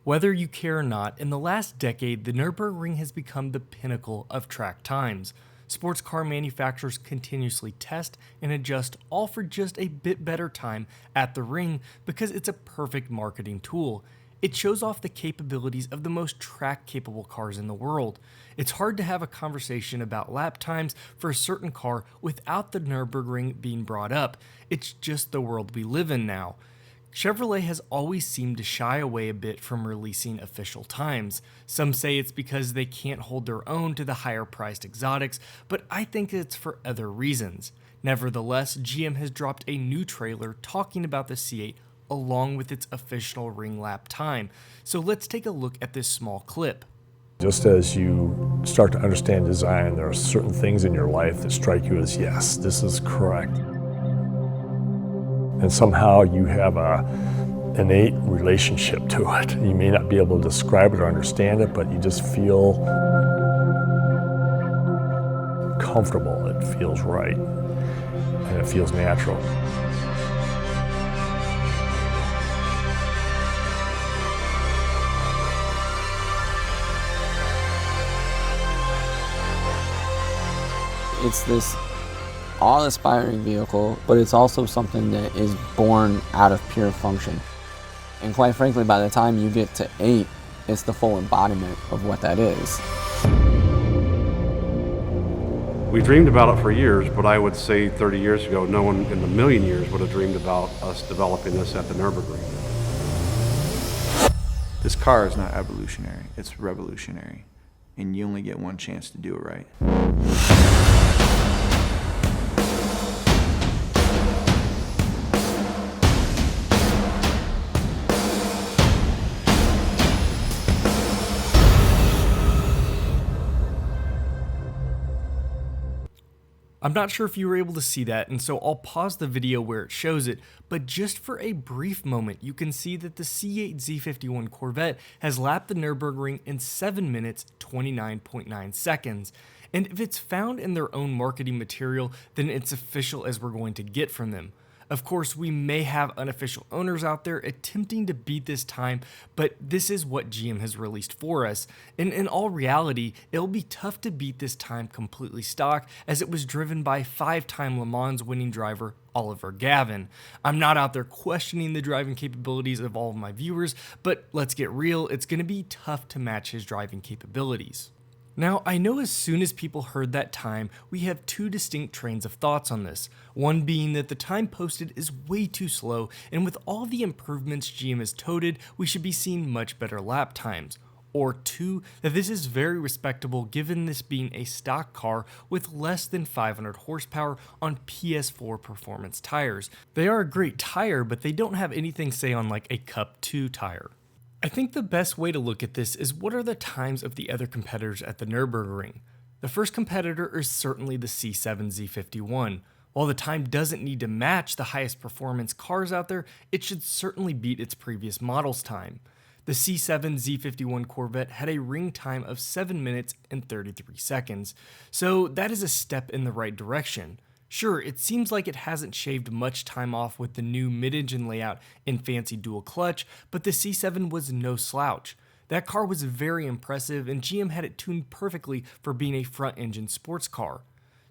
Whether you care or not, in the last decade, the Nürburgring has become the pinnacle of track times. Sports car manufacturers continuously test and adjust, all for just a bit better time at the ring because it's a perfect marketing tool. It shows off the capabilities of the most track-capable cars in the world. It's hard to have a conversation about lap times for a certain car without the Nürburgring being brought up. It's just the world we live in now. Chevrolet has always seemed to shy away a bit from releasing official times. Some say it's because they can't hold their own to the higher priced exotics, but I think it's for other reasons. Nevertheless, GM has dropped a new trailer talking about the C8 along with its official ring lap time. So let's take a look at this small clip. Just as you start to understand design, there are certain things in your life that strike you as, yes, this is correct. And somehow you have an innate relationship to it. You may not be able to describe it or understand it, but you just feel comfortable. It feels right, and it feels natural. It's this awe-inspiring vehicle, but it's also something that is born out of pure function. And quite frankly, by the time you get to 8, it's the full embodiment of what that is. We dreamed about it for years, but I would say 30 years ago, no one in a million years would have dreamed about us developing this at the Nürburgring. This car is not evolutionary, it's revolutionary. And you only get one chance to do it right. I'm not sure if you were able to see that, and so I'll pause the video where it shows it, but just for a brief moment, you can see that the C8 Z51 Corvette has lapped the Nürburgring in 7 minutes, 29.9 seconds. And if it's found in their own marketing material, then it's official as we're going to get from them. Of course, we may have unofficial owners out there attempting to beat this time, but this is what GM has released for us. And in all reality, it'll be tough to beat this time completely stock, as it was driven by 5-time Le Mans winning driver Oliver Gavin. I'm not out there questioning the driving capabilities of all of my viewers, but let's get real, it's going to be tough to match his driving capabilities. Now, I know as soon as people heard that time, we have two distinct trains of thoughts on this. One being that the time posted is way too slow, and with all the improvements GM has toted, we should be seeing much better lap times. Or two, that this is very respectable given this being a stock car with less than 500 horsepower on PS4 performance tires. They are a great tire, but they don't have anything say on like a Cup 2 tire. I think the best way to look at this is what are the times of the other competitors at the Nürburgring. The first competitor is certainly the C7 Z51. While the time doesn't need to match the highest performance cars out there, it should certainly beat its previous model's time. The C7 Z51 Corvette had a ring time of 7 minutes and 33 seconds, so that is a step in the right direction. Sure, it seems like it hasn't shaved much time off with the new mid-engine layout and fancy dual clutch, but the C7 was no slouch. That car was very impressive, and GM had it tuned perfectly for being a front-engine sports car.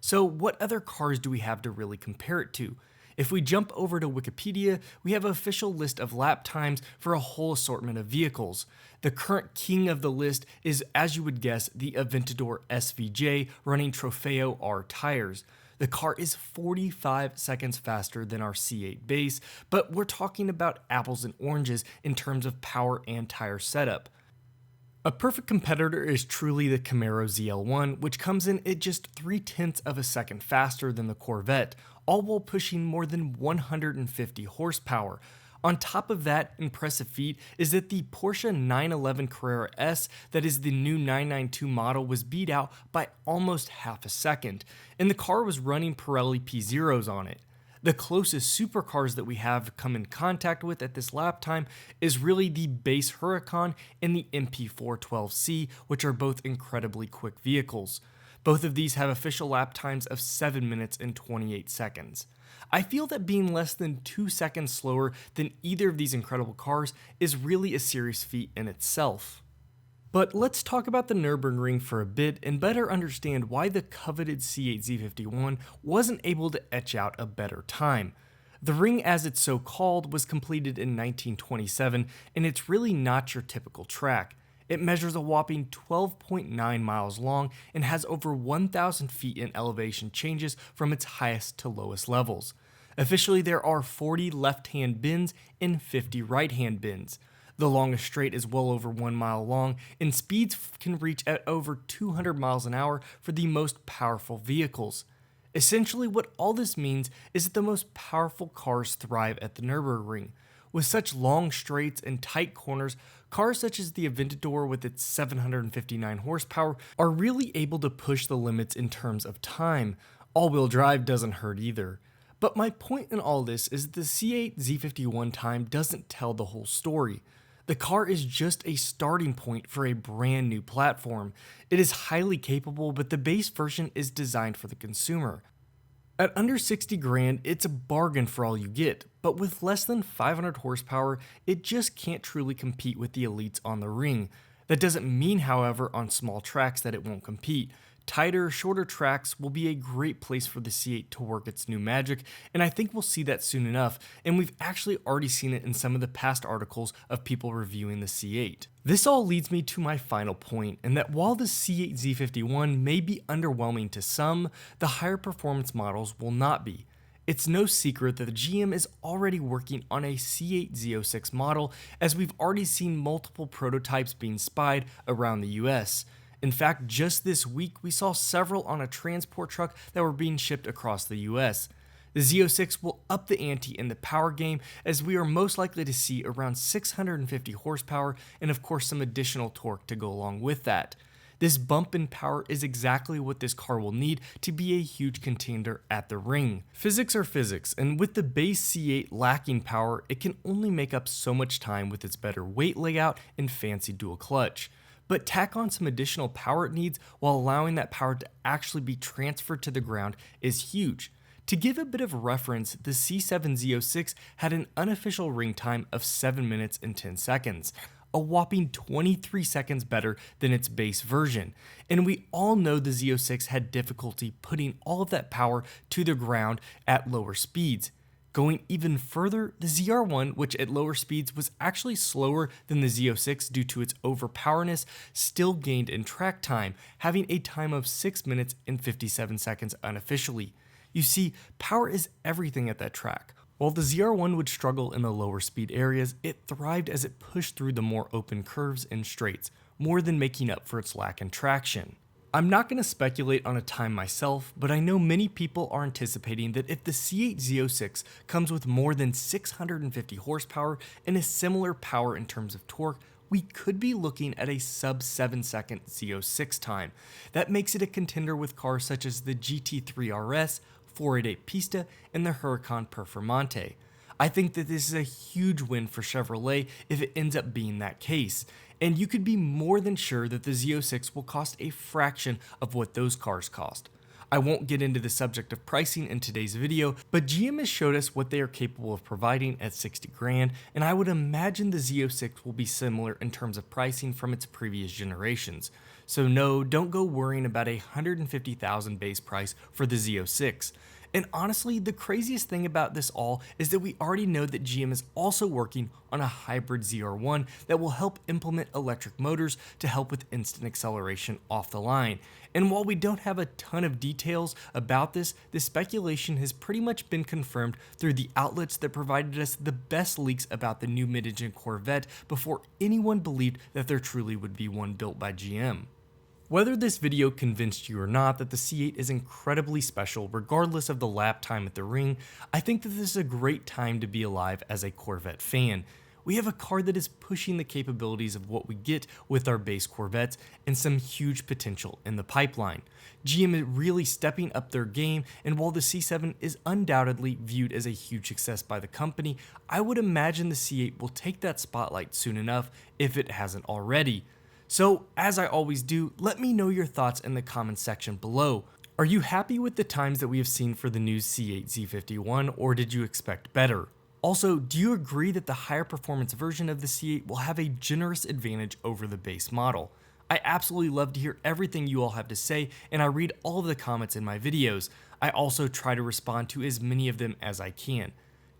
So what other cars do we have to really compare it to? If we jump over to Wikipedia, we have an official list of lap times for a whole assortment of vehicles. The current king of the list is, as you would guess, the Aventador SVJ running Trofeo R tires. The car is 45 seconds faster than our C8 base, but we're talking about apples and oranges in terms of power and tire setup. A perfect competitor is truly the Camaro ZL1, which comes in at just 0.3 of a second faster than the Corvette, all while pushing more than 150 horsepower. On top of that impressive feat is that the Porsche 911 Carrera S, that is the new 992 model, was beat out by almost half a second, and the car was running Pirelli P0s on it. The closest supercars that we have come in contact with at this lap time is really the base Huracan and the MP412C, which are both incredibly quick vehicles. Both of these have official lap times of 7 minutes and 28 seconds. I feel that being less than 2 seconds slower than either of these incredible cars is really a serious feat in itself. But let's talk about the Nürburgring for a bit and better understand why the coveted C8 Z51 wasn't able to etch out a better time. The ring, as it's so called, was completed in 1927, and it's really not your typical track. It measures a whopping 12.9 miles long and has over 1,000 feet in elevation changes from its highest to lowest levels. Officially, there are 40 left-hand bends and 50 right-hand bends. The longest straight is well over 1 mile long, and speeds can reach at over 200 miles an hour for the most powerful vehicles. Essentially, what all this means is that the most powerful cars thrive at the Nürburgring. With such long straights and tight corners, cars such as the Aventador with its 759 horsepower are really able to push the limits in terms of time. All-wheel drive doesn't hurt either. But my point in all this is that the C8 Z51 time doesn't tell the whole story. The car is just a starting point for a brand new platform. It is highly capable, but the base version is designed for the consumer. At under 60 grand, it's a bargain for all you get, but with less than 500 horsepower, it just can't truly compete with the elites on the ring. That doesn't mean, however, on small tracks that it won't compete. Tighter, shorter tracks will be a great place for the C8 to work its new magic, and I think we'll see that soon enough, and we've actually already seen it in some of the past articles of people reviewing the C8. This all leads me to my final point, and that while the C8 Z51 may be underwhelming to some, the higher performance models will not be. It's no secret that the GM is already working on a C8 Z06 model, as we've already seen multiple prototypes being spied around the US. In fact, just this week, we saw several on a transport truck that were being shipped across the US. The Z06 will up the ante in the power game, as we are most likely to see around 650 horsepower and of course some additional torque to go along with that. This bump in power is exactly what this car will need to be a huge contender at the ring. Physics are physics, and with the base C8 lacking power, it can only make up so much time with its better weight layout and fancy dual clutch. But tack on some additional power it needs while allowing that power to actually be transferred to the ground is huge. To give a bit of reference, the C7 Z06 had an unofficial ring time of 7 minutes and 10 seconds, a whopping 23 seconds better than its base version. And we all know the Z06 had difficulty putting all of that power to the ground at lower speeds. Going even further, the ZR1, which at lower speeds was actually slower than the Z06 due to its overpowerness, still gained in track time, having a time of 6 minutes and 57 seconds unofficially. You see, power is everything at that track. While the ZR1 would struggle in the lower speed areas, it thrived as it pushed through the more open curves and straights, more than making up for its lack in traction. I'm not going to speculate on a time myself, but I know many people are anticipating that if the C8 Z06 comes with more than 650 horsepower and a similar power in terms of torque, we could be looking at a sub 7 second Z06 time. That makes it a contender with cars such as the GT3 RS, 488 Pista, and the Huracan Performante. I think that this is a huge win for Chevrolet if it ends up being that case, and you could be more than sure that the Z06 will cost a fraction of what those cars cost. I won't get into the subject of pricing in today's video, but GM has showed us what they are capable of providing at 60 grand, and I would imagine the Z06 will be similar in terms of pricing from its previous generations. So no, don't go worrying about a $150,000 base price for the Z06. And honestly, the craziest thing about this all is that we already know that GM is also working on a hybrid ZR1 that will help implement electric motors to help with instant acceleration off the line. And while we don't have a ton of details about this, the speculation has pretty much been confirmed through the outlets that provided us the best leaks about the new mid-engine Corvette before anyone believed that there truly would be one built by GM. Whether this video convinced you or not that the C8 is incredibly special regardless of the lap time at the ring, I think that this is a great time to be alive as a Corvette fan. We have a car that is pushing the capabilities of what we get with our base Corvettes and some huge potential in the pipeline. GM is really stepping up their game, and while the C7 is undoubtedly viewed as a huge success by the company, I would imagine the C8 will take that spotlight soon enough if it hasn't already. So, as I always do, let me know your thoughts in the comments section below. Are you happy with the times that we have seen for the new C8 Z51, or did you expect better? Also, do you agree that the higher performance version of the C8 will have a generous advantage over the base model? I absolutely love to hear everything you all have to say, and I read all of the comments in my videos. I also try to respond to as many of them as I can.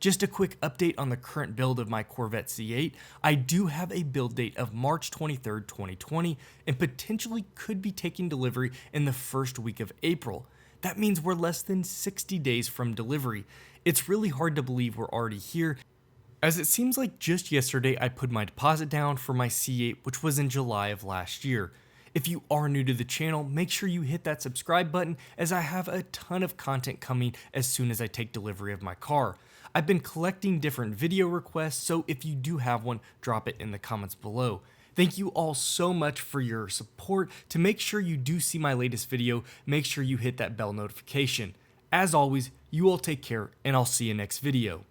Just a quick update on the current build of my Corvette C8. I do have a build date of March 23rd, 2020, and potentially could be taking delivery in the first week of April. That means we're less than 60 days from delivery. It's really hard to believe we're already here, as it seems like just yesterday I put my deposit down for my C8, which was in July of last year. If you are new to the channel, make sure you hit that subscribe button, as I have a ton of content coming as soon as I take delivery of my car. I've been collecting different video requests, so if you do have one, drop it in the comments below. Thank you all so much for your support. To make sure you do see my latest video, make sure you hit that bell notification. As always, you all take care, and I'll see you next video.